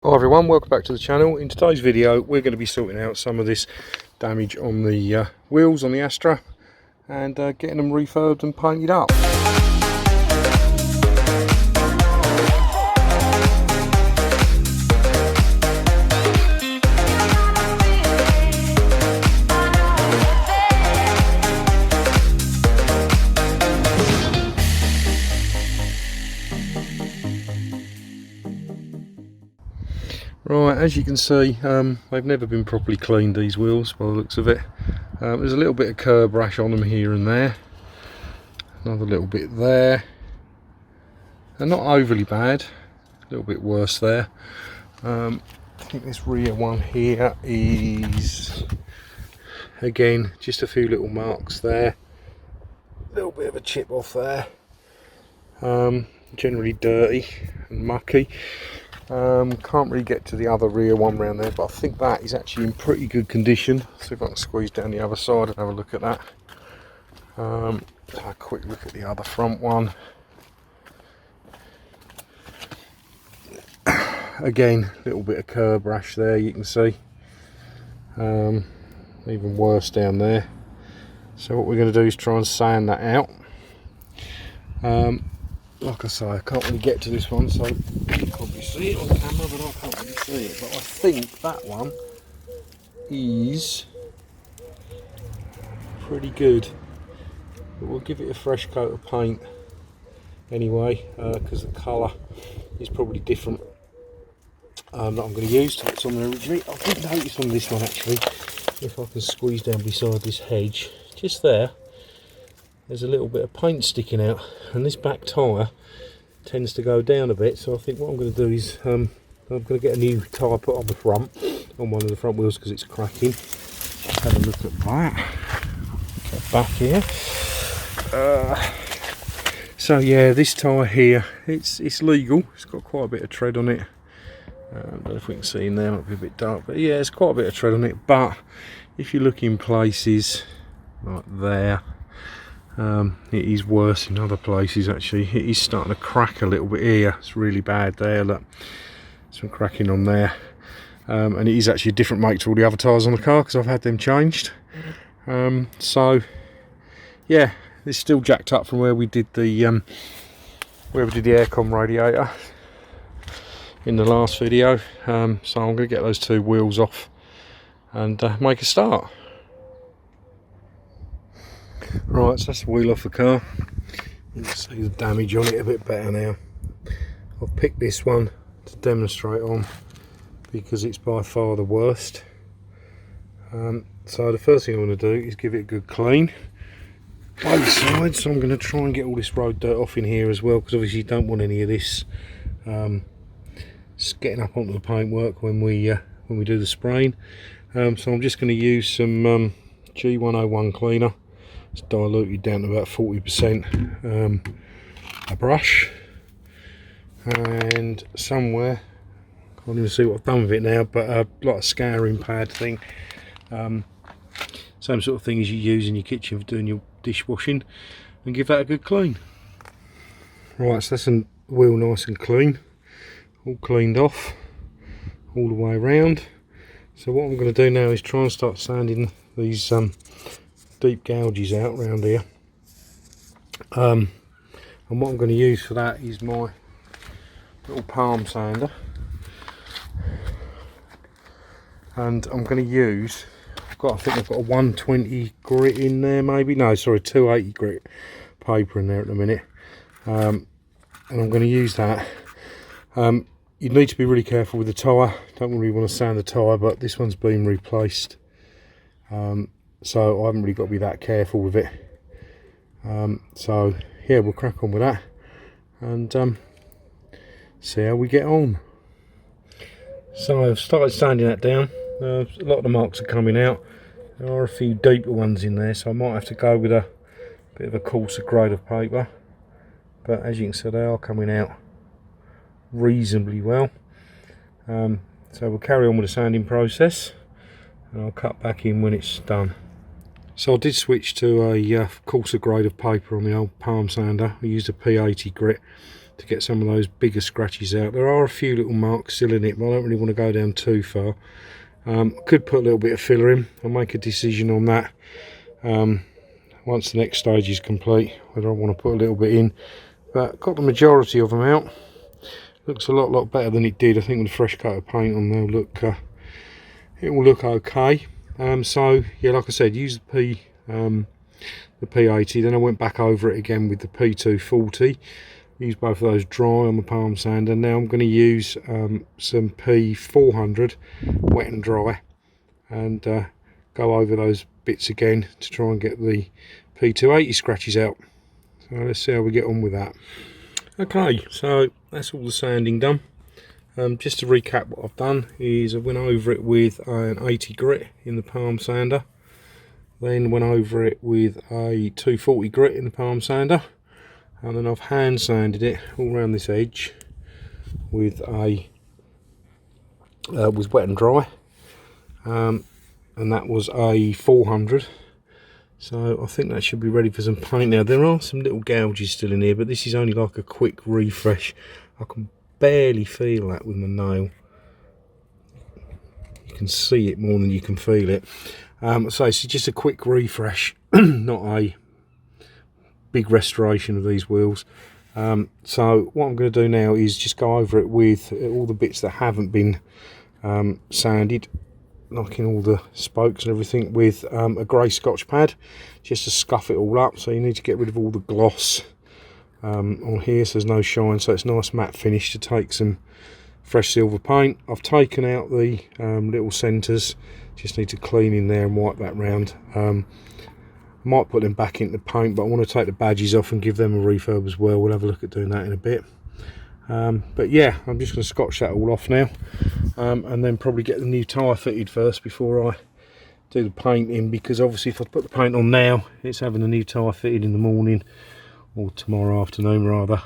Hi everyone, welcome back to the channel. In today's video we're going to be sorting out some of this damage on the wheels on the Astra and getting them refurbed and painted up. Right, as you can see, they've never been properly cleaned, these wheels, by the looks of it. There's a little bit of curb rash on them here and there. Another little bit there. They're not overly bad, a little bit worse there. I think this rear one here is, again, just a few little marks there. A little bit of a chip off there. Generally dirty and mucky. Can't really get to the other rear one round there, but I think that is actually in pretty good condition. See if I can squeeze down the other side and have a look at that. Have a quick look at the other front one. Again, a little bit of curb rash there, you can see. Even worse down there. So what we're going to do is try and sand that out. Like I say, I can't really get to this one, so you can probably see it on camera, but I can't really see it. But I think that one is pretty good. But we'll give it a fresh coat of paint anyway, because the colour is probably different that I'm going to use to what's on there originally. I did notice on this one actually, if I can squeeze down beside this hedge, just there, there's a little bit of paint sticking out, and this back tyre tends to go down a bit, so I think what I'm going to do is I'm going to get a new tyre put on the front, on one of the front wheels, because it's cracking. Have a look at that. Get back here. So yeah, this tyre here, it's legal. It's got quite a bit of tread on it. I don't know if we can see in there, might be a bit dark, but yeah, it's quite a bit of tread on it. But if you look in places like there, it is worse in other places actually. It is starting to crack a little bit here. It's really bad there, look, some cracking on there. And it is actually a different make to all the other tyres on the car because I've had them changed. So yeah, it's still jacked up from where we did the aircon radiator in the last video. So I'm going to get those two wheels off and make a start. Right, so that's the wheel off the car. You can see the damage on it a bit better now. I've picked this one to demonstrate on because it's by far the worst. So the first thing I want to do is give it a good clean, both sides. So I'm going to try and get all this road dirt off in here as well, because obviously you don't want any of this getting up onto the paintwork when we do the spraying. So I'm just going to use some G101 cleaner. It's diluted down to about 40%, a brush, and somewhere, can't even see what I've done with it now, but like a scouring pad thing, same sort of thing as you use in your kitchen for doing your dishwashing, and give that a good clean. Right, so that's the wheel nice and clean, all cleaned off all the way around. So what I'm going to do now is try and start sanding these deep gouges out around here, and what I'm going to use for that is my little palm sander, and I'm going to use, I think I've got a 120 grit in there, maybe, no sorry, 280 grit paper in there at the minute, and I'm going to use that. You need to be really careful with the tyre. Don't really want to sand the tyre, but this one's been replaced, so I haven't really got to be that careful with it. So yeah, we'll crack on with that and see how we get on. So I've started sanding that down. A lot of the marks are coming out. There are a few deeper ones in there, so I might have to go with a bit of a coarser grade of paper, but as you can see, they are coming out reasonably well. So we'll carry on with the sanding process, and I'll cut back in when it's done. So I did switch to a coarser grade of paper on the old palm sander. I used a P80 grit to get some of those bigger scratches out. There are a few little marks still in it, but I don't really want to go down too far. Could put a little bit of filler in. I'll make a decision on that once the next stage is complete, whether I want to put a little bit in. But got the majority of them out. Looks a lot better than it did. I think with a fresh coat of paint on, they'll look it will look okay. So yeah, like I said, use the P80, then I went back over it again with the P240. Used both of those dry on the palm sander. Now I'm going to use some P400 wet and dry, and go over those bits again to try and get the P280 scratches out. So let's see how we get on with that. Okay, so that's all the sanding done. Just to recap, what I've done is I went over it with an 80 grit in the palm sander, then went over it with a 240 grit in the palm sander, and then I've hand sanded it all around this edge with a with wet and dry, and that was a 400. So I think that should be ready for some paint now. There are some little gouges still in here, but this is only like a quick refresh. I can barely feel that with my nail. You can see it more than you can feel it. So it's just a quick refresh, not a big restoration of these wheels. So what I'm going to do now is just go over it with all the bits that haven't been sanded, knocking all the spokes and everything with a grey Scotch pad, just to scuff it all up. So you need to get rid of all the gloss on here, so there's no shine, so it's nice matte finish to take some fresh silver paint. I've taken out the little centres, just need to clean in there and wipe that round. Might put them back into paint, but I want to take the badges off and give them a refurb as well. We'll have a look at doing that in a bit. But yeah, I'm just going to scotch that all off now, and then probably get the new tyre fitted first before I do the paint in, because obviously if I put the paint on now, it's having the new tyre fitted in the morning, or tomorrow afternoon rather,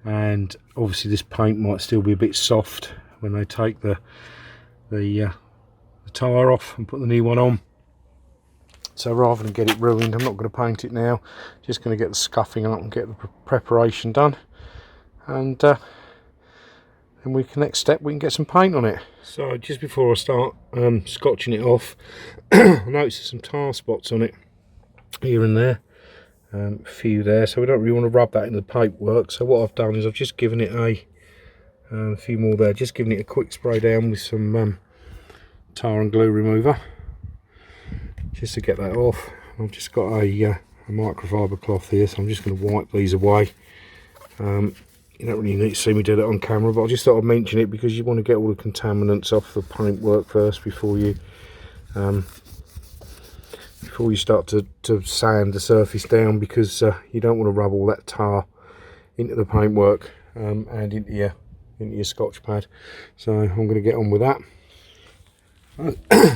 and obviously this paint might still be a bit soft when they take the tyre off and put the new one on. So rather than get it ruined, I'm not going to paint it now, just going to get the scuffing up and get the preparation done, and then we can, next step, we can get some paint on it. So just before I start scotching it off, I noticed there's some tar spots on it here and there, a few there, so we don't really want to rub that into the paintwork. So what I've done is I've just given it a few more there, just giving it a quick spray down with some tar and glue remover, just to get that off. I've just got a microfiber cloth here, so I'm just going to wipe these away. You don't really need to see me do that on camera, but I just thought I'd mention it because you want to get all the contaminants off the paintwork first before you start to sand the surface down, because you don't want to rub all that tar into the paintwork and into your Scotch pad. So I'm going to get on with that.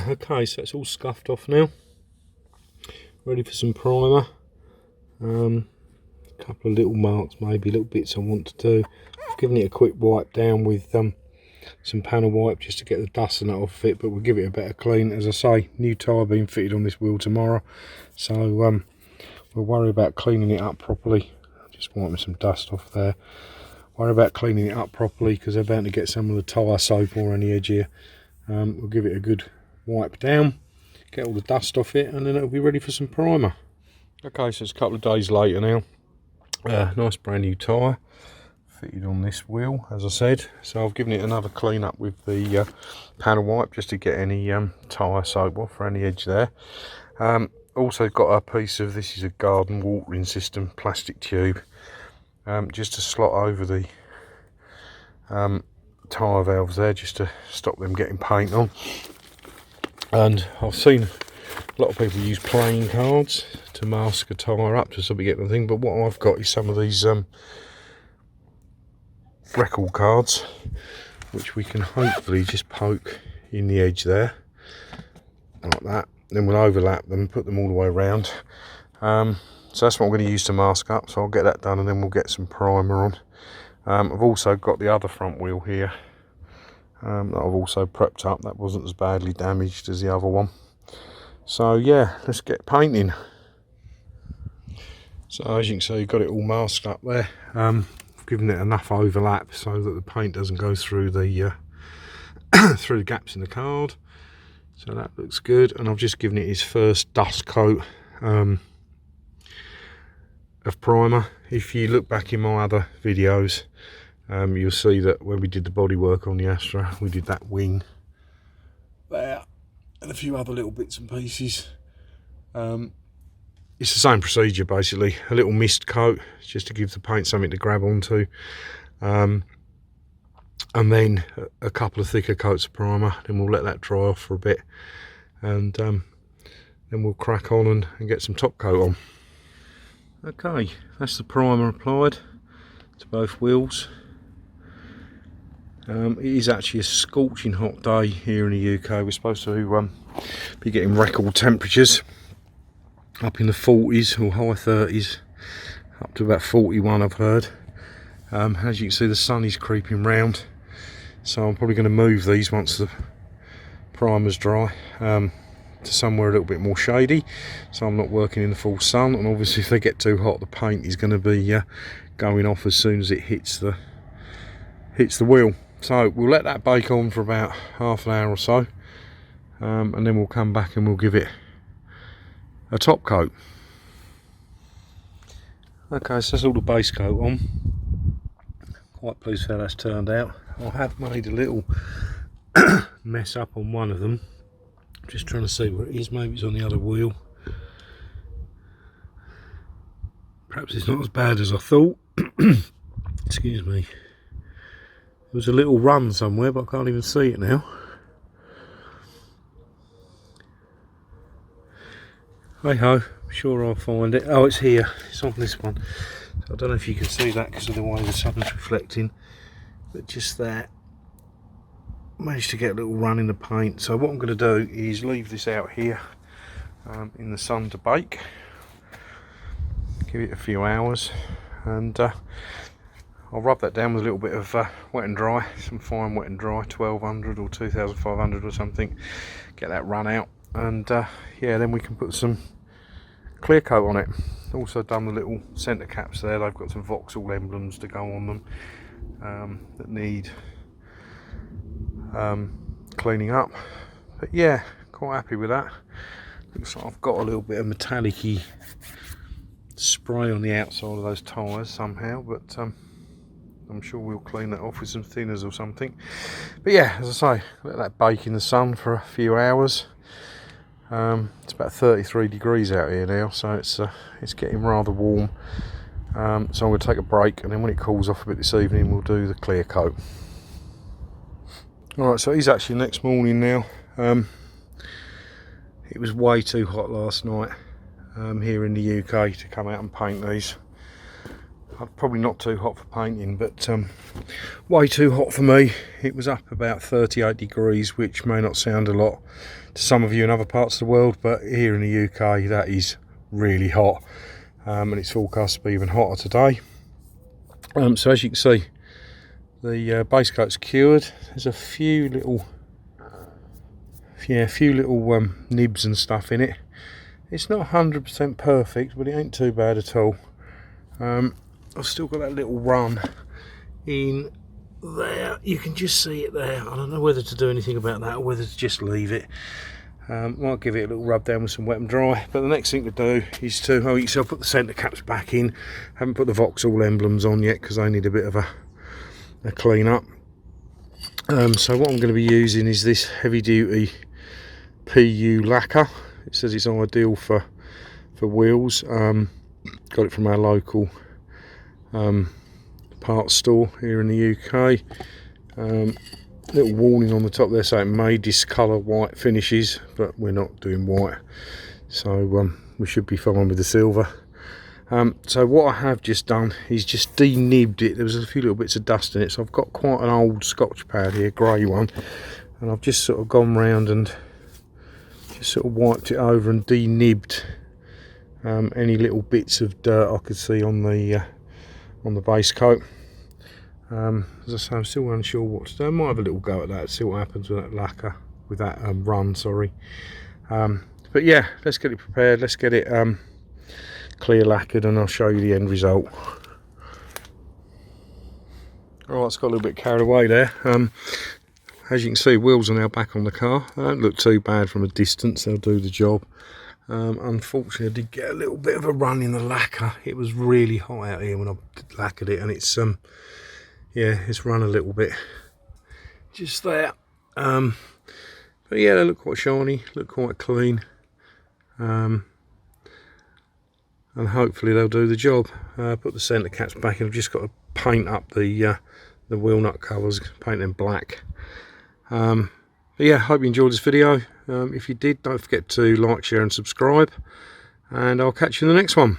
Okay, so it's all scuffed off now, ready for some primer. A couple of little marks, maybe little bits I want to do. I've given it a quick wipe down with some panel wipe just to get the dust and that off it, but we'll give it a better clean. As I say, new tyre being fitted on this wheel tomorrow, so we'll worry about cleaning it up properly. Just wiping some dust off there. Worry about cleaning it up properly because they're bound to get some of the tyre soap or any edge here. We'll give it a good wipe down, get all the dust off it, and then it'll be ready for some primer. Okay, so it's a couple of days later now. Nice brand new tyre fitted on this wheel, as I said. So I've given it another clean up with the panel wipe just to get any tyre soap off or any edge there. Also got a piece of, this is a garden watering system plastic tube, just to slot over the tyre valves there, just to stop them getting paint on. And I've seen a lot of people use playing cards to mask a tyre up to sort of get the thing, but what I've got is some of these record cards, which we can hopefully just poke in the edge there, like that. Then we'll overlap them, put them all the way around. So that's what I'm going to use to mask up, so I'll get that done and then we'll get some primer on. I've also got the other front wheel here that I've also prepped up. That wasn't as badly damaged as the other one. So yeah, let's get painting. So as you can see, got it all masked up there. I've given it enough overlap so that the paint doesn't go through the through the gaps in the card. So that looks good, and I've just given it its first dust coat of primer. If you look back in my other videos, you'll see that when we did the bodywork on the Astra, we did that wing there and a few other little bits and pieces. It's the same procedure basically, a little mist coat just to give the paint something to grab onto, and then a couple of thicker coats of primer. Then we'll let that dry off for a bit, and then we'll crack on and get some top coat on. Okay, that's the primer applied to both wheels. It is actually a scorching hot day here in the UK. We're supposed to be getting record temperatures up in the 40s or high 30s, up to about 41 I've heard. As you can see, the sun is creeping round, so I'm probably going to move these once the primer's dry to somewhere a little bit more shady, so I'm not working in the full sun. And obviously if they get too hot, the paint is going to be going off as soon as it hits the wheel. So we'll let that bake on for about half an hour or so, and then we'll come back and we'll give it a top coat. Okay, so that's all the base coat on. Quite pleased how that's turned out. I have made a little mess up on one of them. I'm just trying to see where it is. Maybe it's on the other wheel. Perhaps it's not as bad as I thought. Excuse me. There was a little run somewhere, but I can't even see it now. Hey ho, I'm sure I'll find it. Oh, it's here. It's on this one. I don't know if you can see that because of the way the sun's reflecting, but just there, managed to get a little run in the paint. So what I'm going to do is leave this out here in the sun to bake, give it a few hours, and I'll rub that down with a little bit of wet and dry, some fine wet and dry, 1200 or 2500 or something, get that run out, and yeah, then we can put some clear coat on it. Also done the little centre caps there. They've got some Vauxhall emblems to go on them that need cleaning up, but yeah, quite happy with that. Looks like I've got a little bit of metallic-y spray on the outside of those tyres somehow, but I'm sure we'll clean that off with some thinners or something. But yeah, as I say, let that bake in the sun for a few hours. It's about 33 degrees out here now, so it's getting rather warm. So I'm going to take a break, and then when it cools off a bit this evening, we'll do the clear coat. Alright, so it's actually next morning now. It was way too hot last night here in the UK to come out and paint these. Probably not too hot for painting, but way too hot for me. It was up about 38 degrees, which may not sound a lot to some of you in other parts of the world, but here in the UK that is really hot, and it's forecast to be even hotter today. So as you can see, the base coat's cured. There's a few little nibs and stuff in it. It's not 100% perfect, but it ain't too bad at all. I've still got that little run in there. You can just see it there. I don't know whether to do anything about that or whether to just leave it. Might give it a little rub down with some wet and dry. But the next thing to do is to, oh, you see, I'll put the centre caps back in. Haven't put the Vauxhall emblems on yet because they need a bit of a clean up. So what I'm going to be using is this heavy duty PU lacquer. It says it's ideal for wheels. Got it from our local parts store here in the UK. Little warning on the top there saying it may discolour white finishes, but we're not doing white, so we should be fine with the silver. So what I have just done is just de-nibbed it. There was a few little bits of dust in it, so I've got quite an old Scotch pad here, grey one, and I've just sort of gone round and just sort of wiped it over and de-nibbed any little bits of dirt I could see on the base coat. As I say, I'm still unsure what to do. I might have a little go at that, see what happens with that lacquer, with that run, sorry. But yeah, let's get it prepared, let's get it clear lacquered, and I'll show you the end result. Alright, it's got a little bit carried away there. As you can see, wheels are now back on the car. They don't look too bad from a distance, they'll do the job. Unfortunately, I did get a little bit of a run in the lacquer. It was really hot out here when I lacquered it, and it's yeah, it's run a little bit just there. But yeah, they look quite shiny, look quite clean, and hopefully they'll do the job. Put the centre caps back, and I've just got to paint up the wheel nut covers, paint them black. But yeah, hope you enjoyed this video. If you did, don't forget to like, share and subscribe, and I'll catch you in the next one.